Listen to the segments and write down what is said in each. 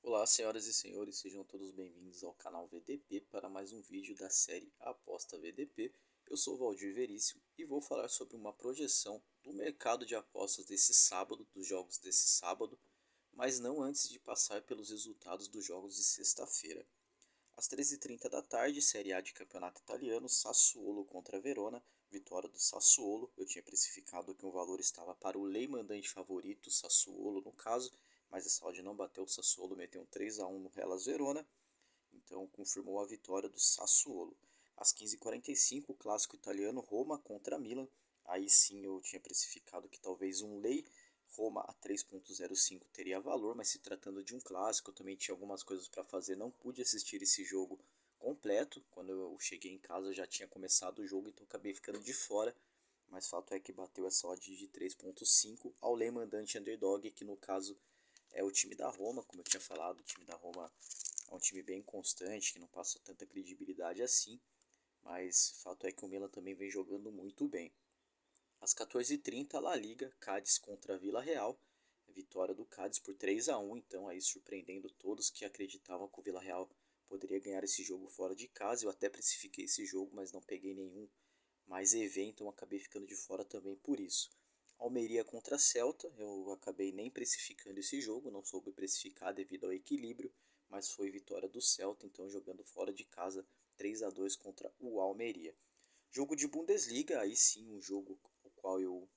Olá, senhoras e senhores, sejam todos bem-vindos ao canal VDP para mais um vídeo da série Aposta VDP. Eu sou Valdir Veríssimo e vou falar sobre uma projeção do mercado de apostas desse sábado, dos jogos desse sábado, mas não antes de passar pelos resultados dos jogos de sexta-feira. Às 13h30 da tarde, Série A de Campeonato Italiano, Sassuolo contra Verona, vitória do Sassuolo. Eu tinha precificado que o valor estava para o lei mandante favorito, Sassuolo no caso, mas essa odd não bateu, o Sassuolo meteu um 3-1 no Hellas Verona, então confirmou a vitória do Sassuolo. Às 15h45, o clássico italiano Roma contra Milan, aí sim eu tinha precificado que talvez um lei Roma a 3.05 teria valor, mas se tratando de um clássico, eu também tinha algumas coisas para fazer, não pude assistir esse jogo completo. Quando eu cheguei em casa já tinha começado o jogo, então acabei ficando de fora, mas fato é que bateu essa odd de 3.5 ao lei mandante underdog, que no caso é o time da Roma. Como eu tinha falado, o time da Roma é um time bem constante, que não passa tanta credibilidade assim, mas fato é que o Milan também vem jogando muito bem. Às 14h30, La Liga, Cádiz contra Vila Real, vitória do Cádiz por 3-1, então aí surpreendendo todos que acreditavam que o Vila Real poderia ganhar esse jogo fora de casa. Eu até precifiquei esse jogo, mas não peguei nenhum mais evento, então acabei ficando de fora também por isso. Almeria contra Celta, eu acabei nem precificando esse jogo, não soube precificar devido ao equilíbrio, mas foi vitória do Celta, então jogando fora de casa 3-2 contra o Almeria. Jogo de Bundesliga, aí sim um jogo o qual eu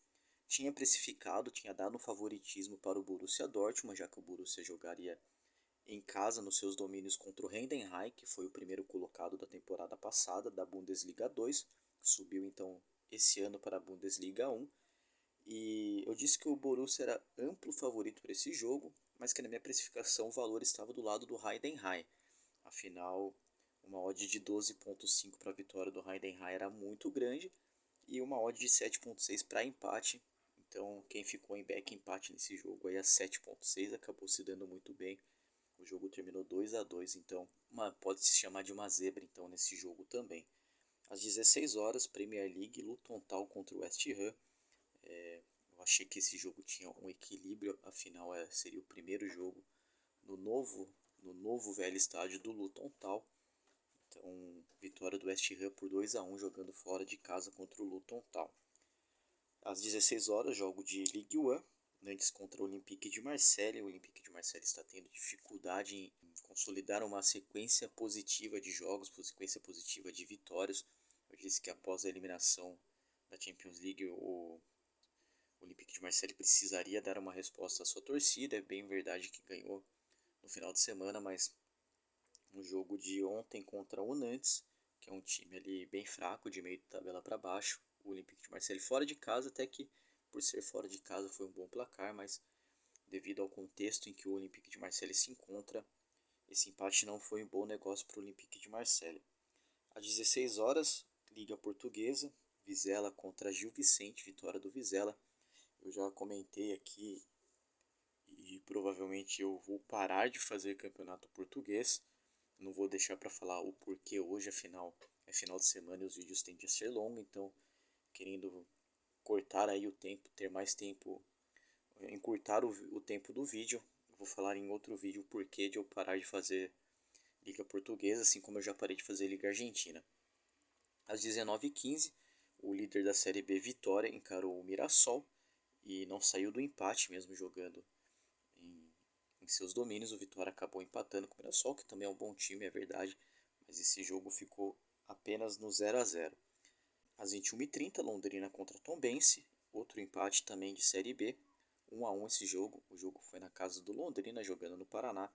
tinha precificado, tinha dado um favoritismo para o Borussia Dortmund, já que o Borussia jogaria em casa nos seus domínios contra o Heidenheim, que foi o primeiro colocado da temporada passada da Bundesliga 2, subiu então esse ano para a Bundesliga 1. E eu disse que o Borussia era amplo favorito para esse jogo, mas que na minha precificação o valor estava do lado do Heidenheim. Afinal, uma odd de 12.5 para a vitória do Heidenheim era muito grande e uma odd de 7.6 para empate. Então, quem ficou em back empate nesse jogo aí a 7.6 acabou se dando muito bem. O jogo terminou 2-2, então pode se chamar de uma zebra então nesse jogo também. Às 16 horas, Premier League, Luton Town contra o West Ham. Eu achei que esse jogo tinha um equilíbrio, afinal seria o primeiro jogo no novo velho estádio do Luton Town. Então, vitória do West Ham por 2-1 jogando fora de casa contra o Luton Town. Às 16 horas, jogo de Ligue 1, Nantes contra o Olympique de Marseille. O Olympique de Marseille está tendo dificuldade em consolidar uma sequência positiva de jogos, sequência positiva de vitórias. Eu disse que após a eliminação da Champions League, o Olympique de Marseille precisaria dar uma resposta à sua torcida. É bem verdade que ganhou no final de semana, mas no jogo de ontem contra o Nantes, que é um time ali bem fraco, de meio de tabela para baixo, o Olympique de Marseille fora de casa, até que por ser fora de casa foi um bom placar, mas devido ao contexto em que o Olympique de Marseille se encontra, esse empate não foi um bom negócio para o Olympique de Marseille. Às 16 horas, Liga Portuguesa, Vizela contra Gil Vicente, vitória do Vizela. Eu já comentei aqui e provavelmente eu vou parar de fazer campeonato português. Não vou deixar para falar o porquê hoje, afinal é final de semana e os vídeos tendem a ser longos, então querendo cortar aí o tempo, ter mais tempo, encurtar o tempo do vídeo. Vou falar em outro vídeo o porquê de eu parar de fazer Liga Portuguesa, assim como eu já parei de fazer Liga Argentina. Às 19h15, o líder da Série B, Vitória, encarou o Mirassol e não saiu do empate, mesmo jogando em seus domínios. O Vitória acabou empatando com o Mirassol, que também é um bom time, é verdade, mas esse jogo ficou apenas no 0-0. Às 21h30, Londrina contra Tombense, outro empate também de Série B, 1-1 esse jogo. O jogo foi na casa do Londrina, jogando no Paraná,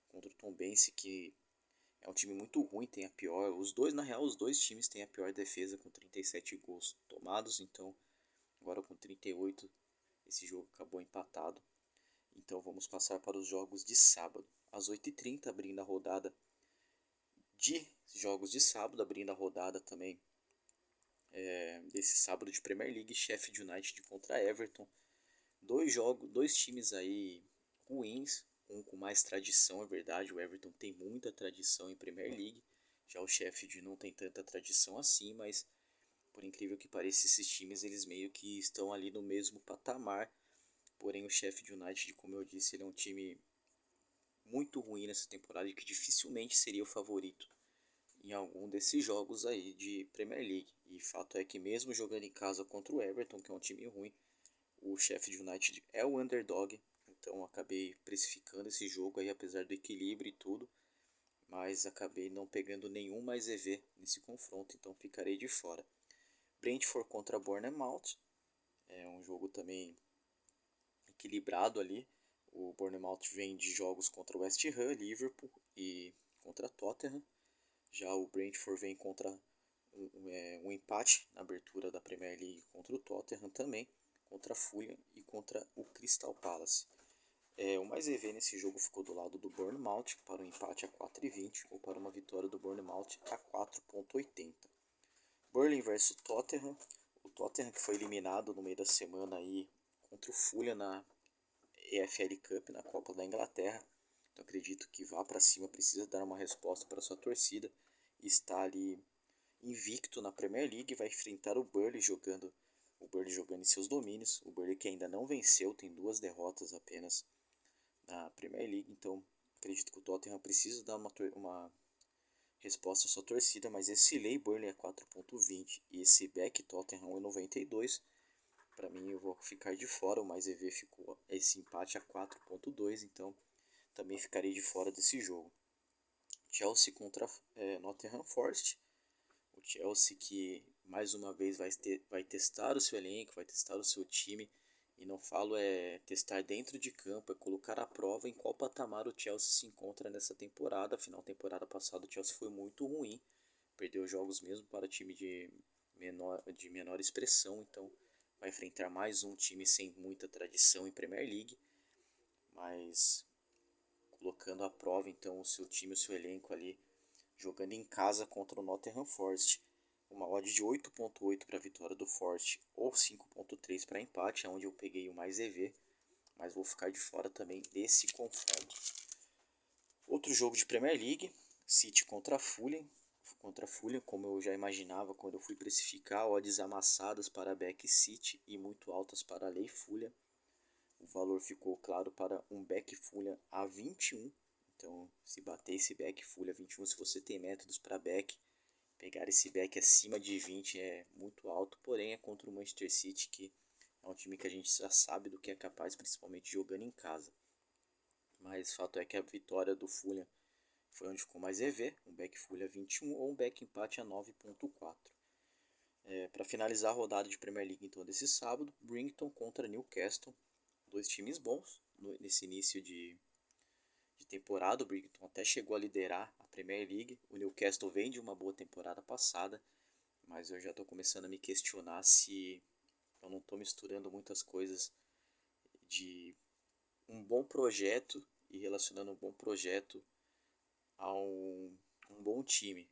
contra o Tombense, que é um time muito ruim, tem a pior. Na real, os dois times têm a pior defesa, com 37 gols tomados, então agora com 38, esse jogo acabou empatado. Então vamos passar para os jogos de sábado. Às 8h30, abrindo a rodada de jogos de sábado, abrindo a rodada também desse sábado de Premier League, Sheffield United contra Everton. Dois times aí ruins, um com mais tradição, é verdade. O Everton tem muita tradição em Premier League, já o Sheffield não tem tanta tradição assim, mas por incrível que pareça, esses times eles meio que estão ali no mesmo patamar. Porém, o Sheffield United, como eu disse, ele é um time muito ruim nessa temporada e que dificilmente seria o favorito em algum desses jogos aí de Premier League. E fato é que mesmo jogando em casa contra o Everton, que é um time ruim, o Sheffield United é o underdog, então acabei precificando esse jogo aí, apesar do equilíbrio e tudo, mas acabei não pegando nenhum mais EV nesse confronto, então ficarei de fora. Brentford contra Bournemouth, é um jogo também equilibrado ali. O Bournemouth vem de jogos contra o West Ham, Liverpool e contra Tottenham. Já o Brentford vem contra um empate na abertura da Premier League contra o Tottenham também, contra a Fulham e contra o Crystal Palace. O mais EV nesse jogo ficou do lado do Bournemouth para um empate a 4,20 ou para uma vitória do Bournemouth a 4,80. Burnley vs Tottenham. O Tottenham que foi eliminado no meio da semana aí contra o Fulham na EFL Cup, na Copa da Inglaterra. Então acredito que vá para cima, precisa dar uma resposta para sua torcida. Está ali invicto na Premier League, vai enfrentar o Burnley jogando em seus domínios. O Burnley que ainda não venceu, tem 2 derrotas apenas na Premier League. Então acredito que o Tottenham precisa dar uma resposta à sua torcida, mas esse lei Burnley é 4,20 e esse back Tottenham é 92. Para mim eu vou ficar de fora, o mais EV ficou esse empate a 4,2, então também ficarei de fora desse jogo. Chelsea contra Nottingham Forest. O Chelsea que mais uma vez vai testar o seu elenco, vai testar o seu time. E não falo testar dentro de campo, é colocar à prova em qual patamar o Chelsea se encontra nessa temporada. Afinal, temporada passada o Chelsea foi muito ruim, perdeu jogos mesmo para time de menor expressão. Então vai enfrentar mais um time sem muita tradição em Premier League, mas colocando à prova então o seu time, o seu elenco ali, jogando em casa contra o Nottingham Forest. Uma odd de 8,8 para a vitória do Forest ou 5,3 para empate, é onde eu peguei o mais EV, mas vou ficar de fora também desse confronto. Outro jogo de Premier League, City contra a Fulham. Como eu já imaginava quando eu fui precificar, odds amassadas para back City e muito altas para a lei Fulham. O valor ficou claro para um back Fulham a 21. Então, se bater esse back Fulham a 21, se você tem métodos para back, pegar esse back acima de 20 é muito alto, porém é contra o Manchester City, que é um time que a gente já sabe do que é capaz, principalmente jogando em casa. Mas fato é que a vitória do Fulham foi onde ficou mais EV, um back Fulham a 21 ou um back empate a 9,4. Para finalizar a rodada de Premier League então desse sábado, Brighton contra Newcastle, 2 times bons nesse início de temporada. O Brighton até chegou a liderar a Premier League, o Newcastle vem de uma boa temporada passada, mas eu já estou começando a me questionar se eu não estou misturando muitas coisas de um bom projeto e relacionando um bom projeto a um bom time.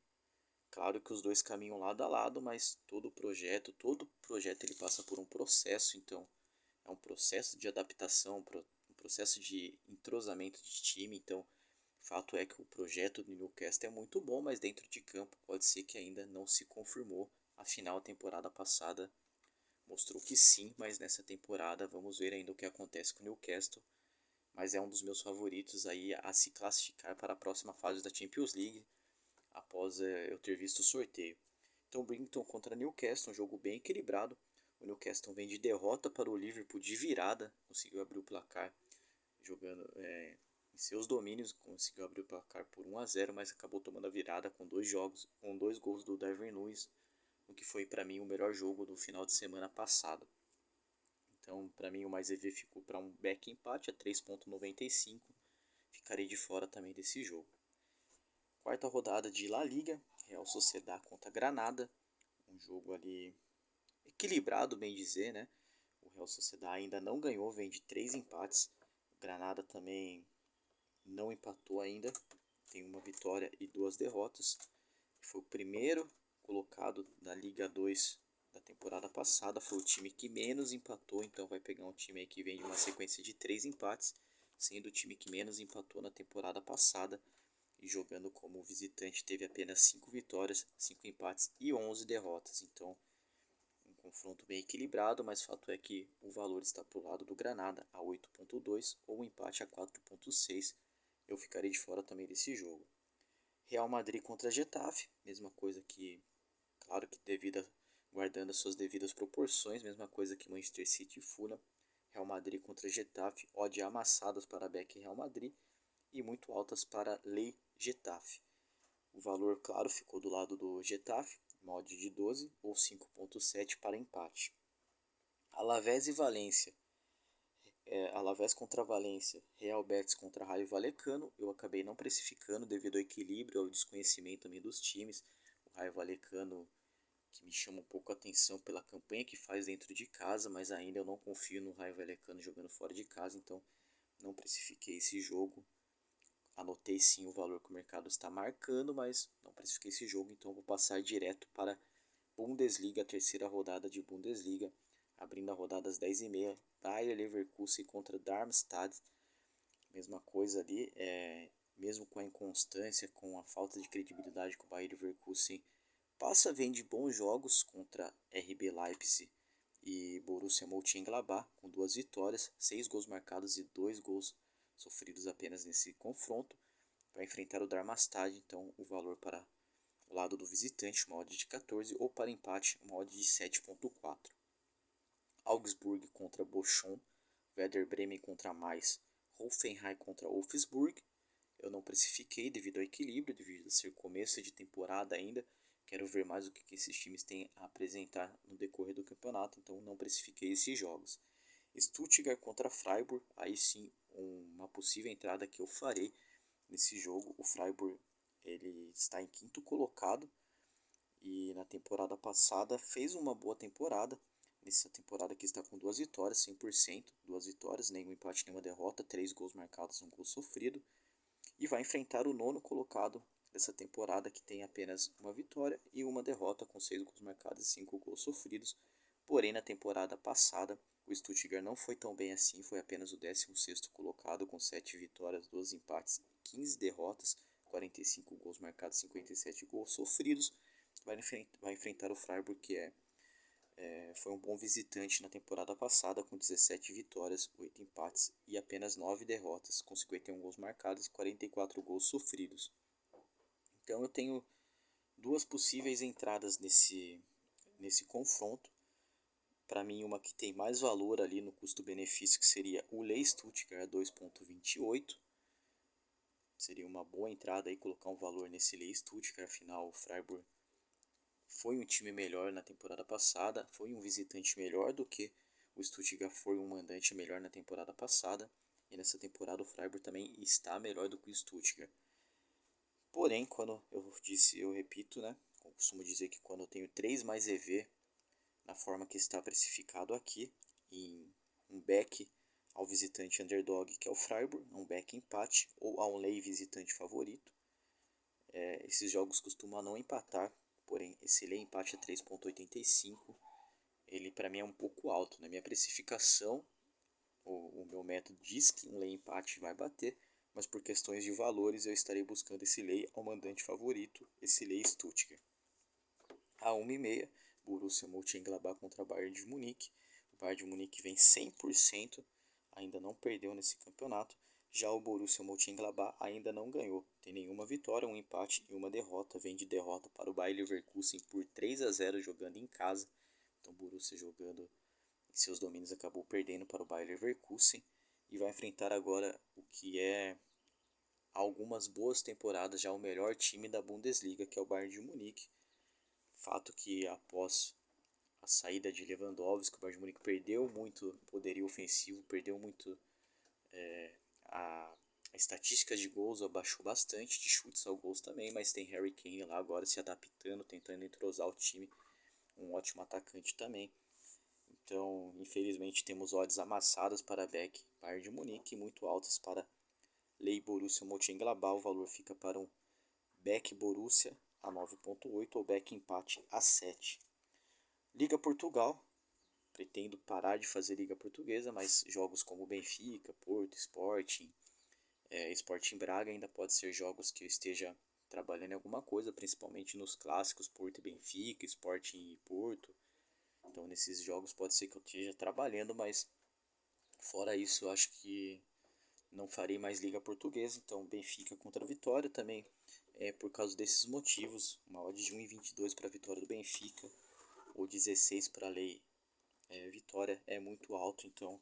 Claro que os dois caminham lado a lado, mas todo projeto ele passa por um processo, então é um processo de adaptação, um processo de entrosamento de time. Então, fato é que o projeto do Newcastle é muito bom, mas dentro de campo pode ser que ainda não se confirmou. Afinal, a temporada passada mostrou que sim, mas nessa temporada vamos ver ainda o que acontece com o Newcastle. Mas é um dos meus favoritos aí a se classificar para a próxima fase da Champions League, após eu ter visto o sorteio. Então, Brighton contra Newcastle, um jogo bem equilibrado. O Newcastle vem de derrota para o Liverpool de virada, conseguiu abrir o placar jogando em seus domínios, conseguiu abrir o placar por 1-0, mas acabou tomando a virada com 2 gols do Darwin Núñez, o que foi para mim o melhor jogo do final de semana passado. Então, para mim, o mais EV ficou para um back empate a 3,95. Ficarei de fora também desse jogo. Quarta rodada de La Liga, Real Sociedad contra Granada. Um jogo ali equilibrado, bem dizer, né? O Real Sociedad ainda não ganhou, vem de 3 empates. O Granada também não empatou ainda, tem uma vitória e 2 derrotas. Foi o primeiro colocado da Liga 2 da temporada passada, foi o time que menos empatou, então vai pegar um time aí que vem de uma sequência de 3 empates, sendo o time que menos empatou na temporada passada, e jogando como visitante teve apenas 5 vitórias, 5 empates e 11 derrotas. Então, um confronto bem equilibrado, mas fato é que o valor está para o lado do Granada a 8,2 ou o empate a 4,6. eu ficarei de fora também desse jogo. Real Madrid contra Getafe, mesma coisa que, claro que guardando as suas devidas proporções, mesma coisa que Manchester City e Fulham. Real Madrid contra Getafe, odd amassadas para Beck e Real Madrid e muito altas para Lei Getafe. O valor, claro, ficou do lado do Getafe, uma odd de 12 ou 5.7 para empate. Alavés e Valência. Alavés contra Valência, Real Betis contra Raio Vallecano. Eu acabei não precificando devido ao equilíbrio, ao desconhecimento também dos times. O Raio Vallecano, que me chama um pouco a atenção pela campanha que faz dentro de casa, mas ainda eu não confio no Raio Vallecano jogando fora de casa, então não precifiquei esse jogo. Anotei sim o valor que o mercado está marcando, mas não precifiquei esse jogo, então vou passar direto para Bundesliga, a terceira rodada de Bundesliga, abrindo a rodada às 10h30, Bayer Leverkusen contra Darmstadt. Mesma coisa ali, mesmo com a inconstância, com a falta de credibilidade que o Bayer Leverkusen passa, vem de bons jogos contra RB Leipzig e Borussia Mönchengladbach, com 2 vitórias, 6 gols marcados e 2 gols sofridos apenas nesse confronto. Vai enfrentar o Darmstadt, então o valor para o lado do visitante, uma odd de 14, ou para empate, uma odd de 7.4. Augsburg contra Bochum, Werder Bremen contra Mais, Hoffenheim contra Wolfsburg. Eu não precifiquei devido ao equilíbrio, devido a ser começo de temporada ainda. Quero ver mais o que esses times têm a apresentar no decorrer do campeonato, então não precifiquei esses jogos. Stuttgart contra Freiburg, aí sim uma possível entrada que eu farei nesse jogo. O Freiburg ele está em quinto colocado e na temporada passada fez uma boa temporada. Nessa temporada aqui está com 2 vitórias, 100%, 2 vitórias, nenhum empate, nenhuma derrota, 3 gols marcados, 1 gol sofrido. E vai enfrentar o nono colocado dessa temporada, que tem apenas uma vitória e uma derrota, com 6 gols marcados e 5 gols sofridos. Porém, na temporada passada, o Stuttgart não foi tão bem assim, foi apenas o 16º colocado, com 7 vitórias, 12 empates e 15 derrotas, 45 gols marcados, 57 gols sofridos. Vai enfrentar o Freiburg, que foi um bom visitante na temporada passada, com 17 vitórias, 8 empates e apenas 9 derrotas, com 51 gols marcados e 44 gols sofridos. Então eu tenho duas possíveis entradas nesse confronto. Para mim, uma que tem mais valor ali no custo-benefício, que seria o Lei Stuttgart a 2.28. Seria uma boa entrada aí colocar um valor nesse Lei Stuttgart, afinal o Freiburg foi um time melhor na temporada passada, foi um visitante melhor do que o Stuttgart foi um mandante melhor na temporada passada, e nessa temporada o Freiburg também está melhor do que o Stuttgart. Porém, quando eu repito, né, eu costumo dizer que quando eu tenho 3 mais EV, na forma que está precificado aqui, em um back ao visitante underdog, que é o Freiburg, um back empate, ou a um lei visitante favorito, esses jogos costumam não empatar, porém esse lei empate é 3.85, ele para mim é um pouco alto. Na minha precificação, o meu método diz que um lei empate vai bater, mas por questões de valores eu estarei buscando esse lei ao mandante favorito, esse lei Stuttgart. A 1h30, Borussia Mönchengladbach contra Bayern de Munique. O Bayern de Munique vem 100%, ainda não perdeu nesse campeonato. Já o Borussia Mönchengladbach ainda não ganhou, tem nenhuma vitória, um empate e uma derrota. Vem de derrota para o Bayer Leverkusen por 3-0 jogando em casa. Então o Borussia jogando em seus domínios acabou perdendo para o Bayer Leverkusen e vai enfrentar agora o que é há algumas boas temporadas já o melhor time da Bundesliga, que é o Bayern de Munique. Fato que após a saída de Lewandowski, o Bayern de Munique perdeu muito poderio ofensivo, perdeu muito a estatística de gols, abaixou bastante, de chutes ao gols também, mas tem Harry Kane lá agora se adaptando, tentando entrosar o time, um ótimo atacante também. Então, infelizmente, temos odds amassadas para Beck, Bayern de Munique, e muito altas para Lei Borussia Mönchengladbach. O valor fica para um Beck Borussia a 9.8 ou Beck empate a 7. Liga Portugal. Pretendo parar de fazer Liga Portuguesa, mas jogos como Benfica, Porto, Sporting, Sporting Braga ainda pode ser jogos que eu esteja trabalhando em alguma coisa, principalmente nos clássicos Porto e Benfica, Sporting e Porto. Então nesses jogos pode ser que eu esteja trabalhando, mas fora isso eu acho que não farei mais Liga Portuguesa, então Benfica contra a Vitória também. Por causa desses motivos, uma odd de 1,22 para a vitória do Benfica, ou 16 para a Lei Vitória é muito alto, então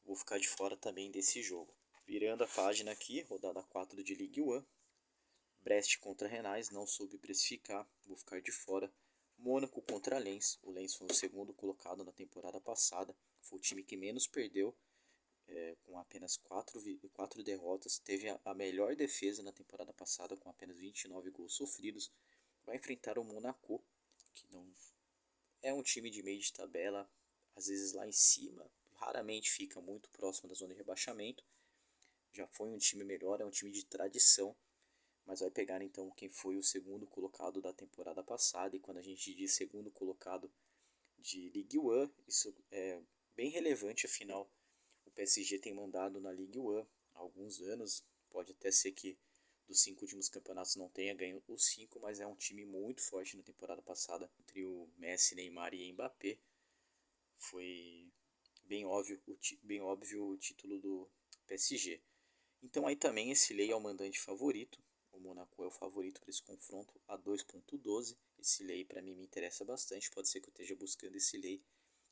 vou ficar de fora também desse jogo. Virando a página aqui, rodada 4 de Ligue 1, Brest contra Renais, não soube precificar, vou ficar de fora. Mônaco contra Lens, o Lens foi o segundo colocado na temporada passada, foi o time que menos perdeu, com apenas 4 derrotas, teve a melhor defesa na temporada passada, com apenas 29 gols sofridos. Vai enfrentar o Monaco, que não é um time de meio de tabela, às vezes lá em cima, raramente fica muito próximo da zona de rebaixamento. Já foi um time melhor, é um time de tradição, mas vai pegar então quem foi o segundo colocado da temporada passada. E quando a gente diz segundo colocado de Ligue 1, isso é bem relevante, afinal o PSG tem mandado na Ligue 1 há alguns anos. Pode até ser que dos 5 últimos campeonatos não tenha ganho os 5, mas é um time muito forte na temporada passada. Entre o Messi, Neymar e Mbappé, foi bem óbvio o título do PSG. Então aí também esse Lei é o mandante favorito. O Monaco é o favorito para esse confronto a 2,12. Esse Lei para mim me interessa bastante. Pode ser que eu esteja buscando esse Lei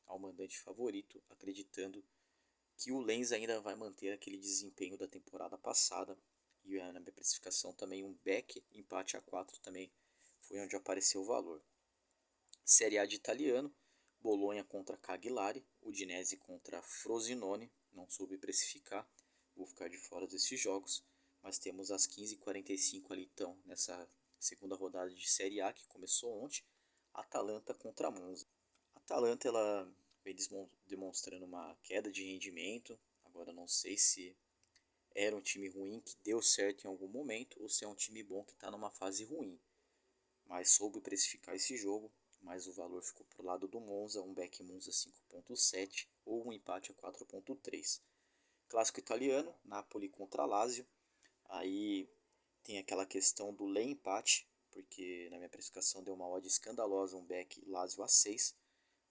ao mandante favorito, acreditando que o Lens ainda vai manter aquele desempenho da temporada passada. E na minha precificação também um back empate a 4 também foi onde apareceu o valor. Série A de italiano, Bolonha contra Cagliari, Udinese contra Frosinone, não soube precificar, vou ficar de fora desses jogos, mas temos às 15h45 ali então, nessa segunda rodada de Série A que começou ontem, Atalanta contra Monza. A Atalanta ela vem demonstrando uma queda de rendimento, agora não sei se era um time ruim que deu certo em algum momento ou se é um time bom que está numa fase ruim, mas soube precificar esse jogo, mas o valor ficou pro lado do Monza, um back Monza 5,7 ou um empate a 4,3. Clássico italiano, Napoli contra Lazio, aí tem aquela questão do lei empate, porque na minha precificação deu uma odd escandalosa, um back Lazio a 6,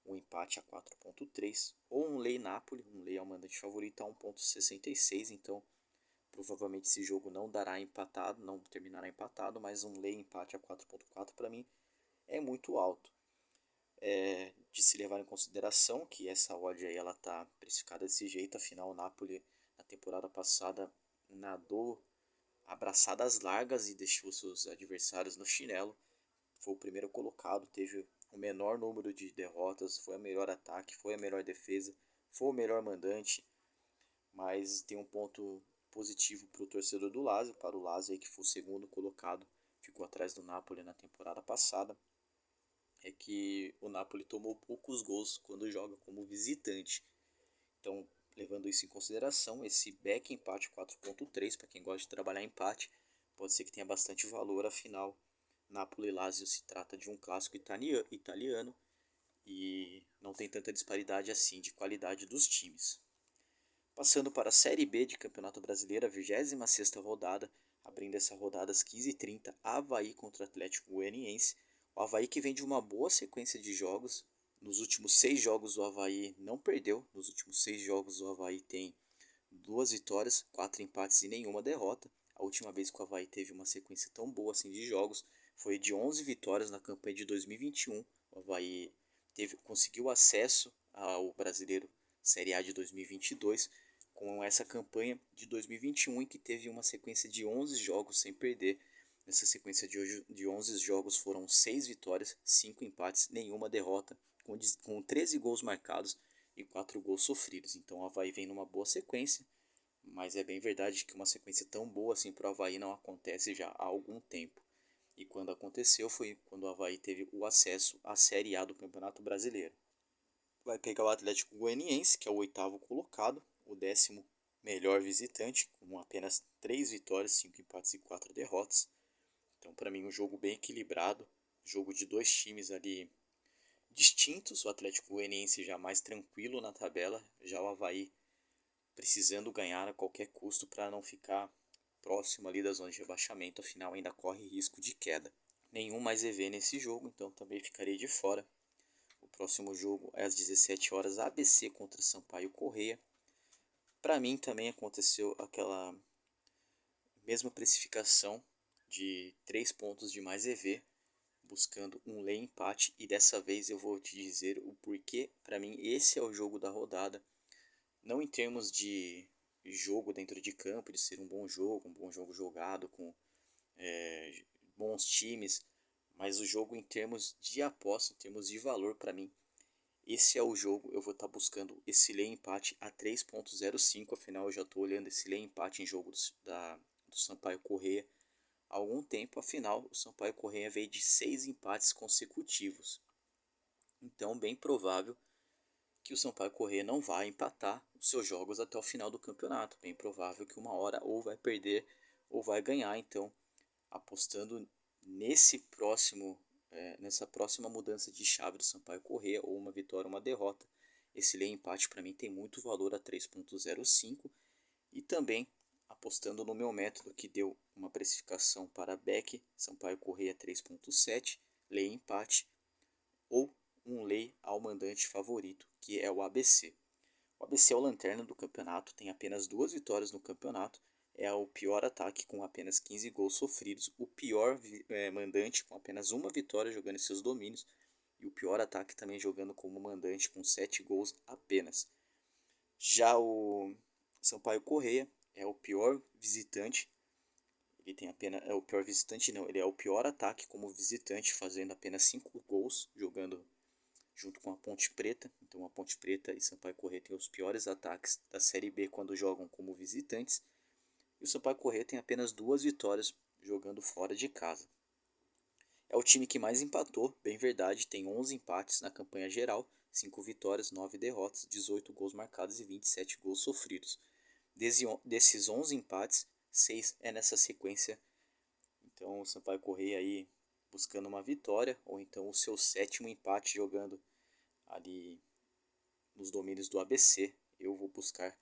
um empate a 4,3, ou um lei Napoli, um lei ao mandante favorito a 1,66, então provavelmente esse jogo não dará empatado, não terminará empatado, mas um lei empate a 4,4 para mim é muito alto. De se levar em consideração que essa odd aí ela tá precificada desse jeito, afinal o Napoli na temporada passada nadou abraçadas largas e deixou seus adversários no chinelo. Foi o primeiro colocado, teve o menor número de derrotas, foi o melhor ataque, foi a melhor defesa, foi o melhor mandante, mas tem um ponto positivo para o torcedor do Lazio, para o Lazio aí que foi o segundo colocado, ficou atrás do Napoli na temporada passada, é que o Napoli tomou poucos gols quando joga como visitante. Então, levando isso em consideração, esse back empate 4,3 para quem gosta de trabalhar empate, pode ser que tenha bastante valor, afinal Napoli e Lazio se trata de um clássico italiano e não tem tanta disparidade assim de qualidade dos times. Passando para a Série B de Campeonato Brasileiro, a 26ª rodada, abrindo essa rodada às 15h30, Avaí contra Atlético Goianiense. O Avaí que vem de uma boa sequência de jogos. Nos últimos 6 jogos o Avaí não perdeu. Nos últimos 6 jogos o Avaí tem 2 vitórias, 4 empates e nenhuma derrota. A última vez que o Avaí teve uma sequência tão boa assim de jogos foi de 11 vitórias na campanha de 2021. O Avaí conseguiu acesso ao Brasileiro Série A de 2022 com essa campanha de 2021 em que teve uma sequência de 11 jogos sem perder. Nessa sequência de 11 jogos foram 6 vitórias, 5 empates, nenhuma derrota, com 13 gols marcados e 4 gols sofridos. Então o Avaí vem numa boa sequência, mas é bem verdade que uma sequência tão boa assim para o Avaí não acontece já há algum tempo. E quando aconteceu foi quando o Avaí teve o acesso à Série A do Campeonato Brasileiro. Vai pegar o Atlético Goianiense, que é o 8º colocado, o 10º melhor visitante, com apenas 3 vitórias, 5 empates e 4 derrotas. Então, para mim, um jogo bem equilibrado, jogo de dois times ali distintos, o Atlético Goianiense já mais tranquilo na tabela, já o Avaí precisando ganhar a qualquer custo para não ficar próximo ali da zona de rebaixamento, afinal ainda corre risco de queda. Nenhum mais EV nesse jogo, então também ficarei de fora. O próximo jogo é às 17 horas, ABC contra Sampaio Corrêa. Para mim também aconteceu aquela mesma precificação de 3 pontos de mais EV, buscando um lei empate, e dessa vez eu vou te dizer o porquê. Para mim esse é o jogo da rodada, não em termos de jogo dentro de campo, de ser um bom jogo jogado com bons times, mas o jogo em termos de aposta, em termos de valor, para mim esse é o jogo. Eu vou estar buscando esse lei empate a 3.05, afinal eu já estou olhando esse lei empate em jogos do Sampaio Corrêa há algum tempo. Afinal, o Sampaio Corrêa veio de 6 empates consecutivos, então bem provável que o Sampaio Corrêa não vai empatar os seus jogos até o final do campeonato. Bem provável que uma hora ou vai perder ou vai ganhar. Então, apostando nessa próxima mudança de chave do Sampaio Corrêa, ou uma vitória ou uma derrota, esse lei empate para mim tem muito valor a 3.05. E também apostando no meu método, que deu uma precificação para Beck, Sampaio Corrêa 3.7, lei empate, ou um lei ao mandante favorito, que é o ABC. O ABC é o lanterna do campeonato, tem apenas 2 vitórias no campeonato, é o pior ataque com apenas 15 gols sofridos, o pior mandante com apenas uma vitória jogando em seus domínios, e o pior ataque também jogando como mandante com 7 gols apenas. Já o Sampaio Corrêa é o pior visitante, ele tem apenas, é o pior visitante não, ele é o pior ataque como visitante, fazendo apenas 5 gols jogando junto com a Ponte Preta. Então a Ponte Preta e Sampaio Corrêa têm os piores ataques da Série B quando jogam como visitantes. E o Sampaio Corrêa tem apenas 2 vitórias jogando fora de casa. É o time que mais empatou, bem verdade, tem 11 empates na campanha geral, 5 vitórias, 9 derrotas, 18 gols marcados e 27 gols sofridos. Desses 11 empates, 6 é nessa sequência. Então o Sampaio Corrêa aí buscando uma vitória, ou então o seu 7º empate jogando ali nos domínios do ABC. Eu vou buscar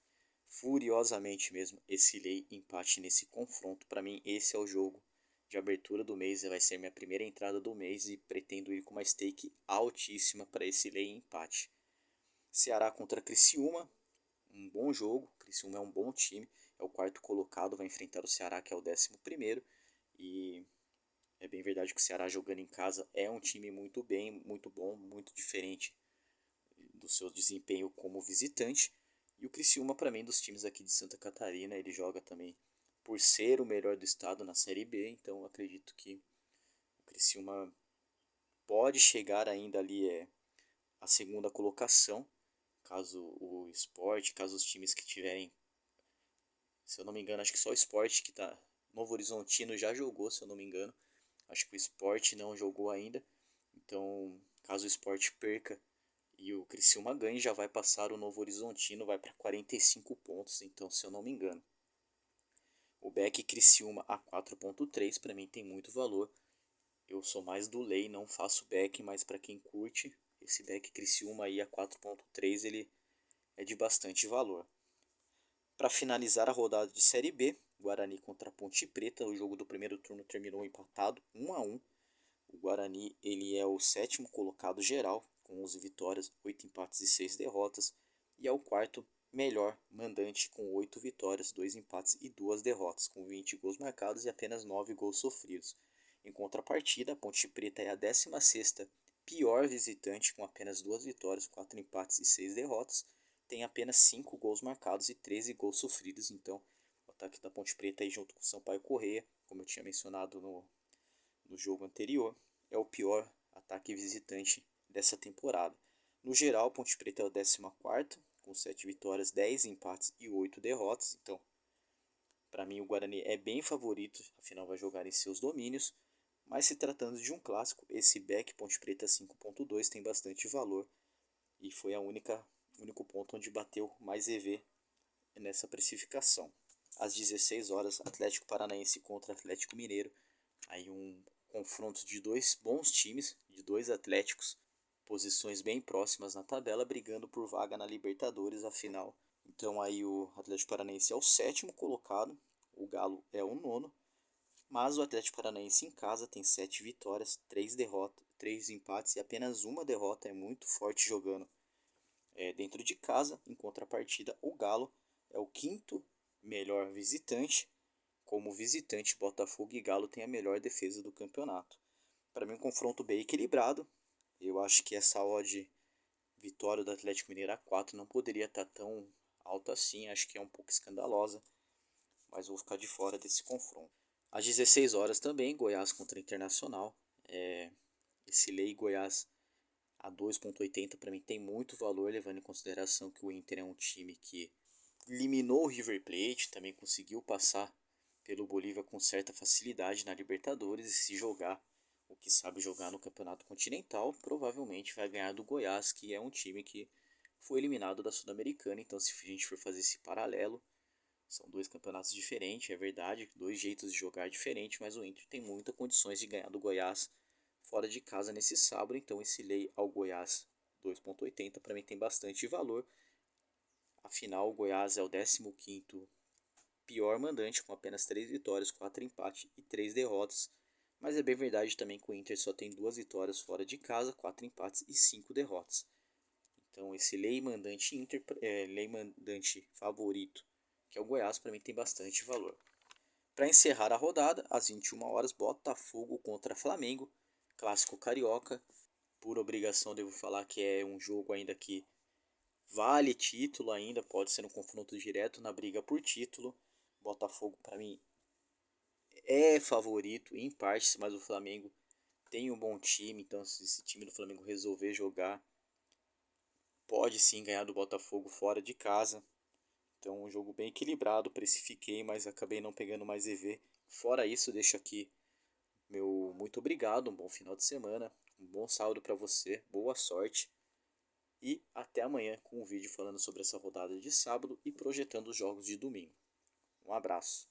furiosamente mesmo esse lei empate nesse confronto. Para mim esse é o jogo de abertura do mês, vai ser minha primeira entrada do mês e pretendo ir com uma stake altíssima para esse lei empate. Ceará contra Criciúma, um bom jogo. Criciúma é um bom time, é o 4º colocado, vai enfrentar o Ceará, que é o 11º, e é bem verdade que o Ceará jogando em casa é um time muito bem, muito bom, muito diferente do seu desempenho como visitante. E o Criciúma, para mim, dos times aqui de Santa Catarina, ele joga também por ser o melhor do estado na Série B, então acredito que o Criciúma pode chegar ainda ali a segunda colocação, caso o Sport, caso os times que tiverem, se eu não me engano, acho que só o Sport que tá, Novo Horizontino já jogou, se eu não me engano, acho que o Sport não jogou ainda, então caso o Sport perca e o Criciúma ganhe, já vai passar o Novo Horizontino, vai para 45 pontos, então, se eu não me engano. O Beck Criciúma a 4.3 para mim tem muito valor. Eu sou mais do lei, não faço back, mas para quem curte, esse back Criciúma aí a 4.3 ele é de bastante valor. Para finalizar a rodada de Série B, Guarani contra Ponte Preta, o jogo do primeiro turno terminou empatado 1-1. O Guarani ele é o 7º colocado geral, com 11 vitórias, 8 empates e 6 derrotas, e é o 4º melhor mandante com 8 vitórias, 2 empates e 2 derrotas, com 20 gols marcados e apenas 9 gols sofridos. Em contrapartida, a Ponte Preta é a 16ª pior visitante, com apenas 2 vitórias, 4 empates e 6 derrotas, tem apenas 5 gols marcados e 13 gols sofridos. Então o ataque da Ponte Preta aí junto com o Sampaio Corrêa, como eu tinha mencionado no jogo anterior, é o pior ataque visitante dessa temporada. No geral, Ponte Preta é o 14º, com 7 vitórias, 10 empates e 8 derrotas. Então, para mim, o Guarani é bem favorito, afinal vai jogar em seus domínios. Mas se tratando de um clássico, esse back Ponte Preta 5.2 tem bastante valor. E foi o único ponto onde bateu mais EV nessa precificação. Às 16 horas, Atlético Paranaense contra Atlético Mineiro. Aí um confronto de 2 bons times, de 2 Atléticos, posições bem próximas na tabela, brigando por vaga na Libertadores, afinal. Então aí o Atlético Paranaense é o 7º colocado, o Galo é o 9º, mas o Atlético Paranaense em casa tem 7 vitórias, 3 derrotas, 3 empates e apenas uma derrota, é muito forte jogando dentro de casa. Em contrapartida, o Galo é o quinto melhor visitante. Como visitante, Botafogo e Galo têm a melhor defesa do campeonato. Para mim, um confronto bem equilibrado. Eu acho que essa odd vitória do Atlético Mineiro a 4 não poderia estar tão alta assim. Acho que é um pouco escandalosa, mas vou ficar de fora desse confronto. Às 16 horas também, Goiás contra Internacional. Esse lei Goiás a 2,80 para mim tem muito valor, levando em consideração que o Inter é um time que eliminou o River Plate, também conseguiu passar pelo Bolívia com certa facilidade na Libertadores, e se jogar o que sabe jogar no Campeonato Continental, provavelmente vai ganhar do Goiás, que é um time que foi eliminado da Sul-Americana. Então, se a gente for fazer esse paralelo, são dois campeonatos diferentes, é verdade, dois jeitos de jogar diferentes, mas o Inter tem muitas condições de ganhar do Goiás fora de casa nesse sábado. Então, esse lei ao Goiás 2,80 para mim tem bastante valor. Afinal, o Goiás é o 15º pior mandante, com apenas 3 vitórias, 4 empates e 3 derrotas. Mas é bem verdade também que o Inter só tem 2 vitórias fora de casa, 4 empates e 5 derrotas. Então esse lei mandante lei mandante favorito, que é o Goiás, para mim tem bastante valor. Para encerrar a rodada, às 21 horas, Botafogo contra Flamengo, clássico carioca. Por obrigação devo falar que é um jogo ainda que vale título ainda, pode ser um confronto direto na briga por título. Botafogo para mim é favorito em parte, mas o Flamengo tem um bom time, então se esse time do Flamengo resolver jogar, pode sim ganhar do Botafogo fora de casa. Então um jogo bem equilibrado, precifiquei, mas acabei não pegando mais EV. Fora isso, deixo aqui meu muito obrigado, um bom final de semana, um bom sábado para você, boa sorte. E até amanhã com um vídeo falando sobre essa rodada de sábado e projetando os jogos de domingo. Um abraço.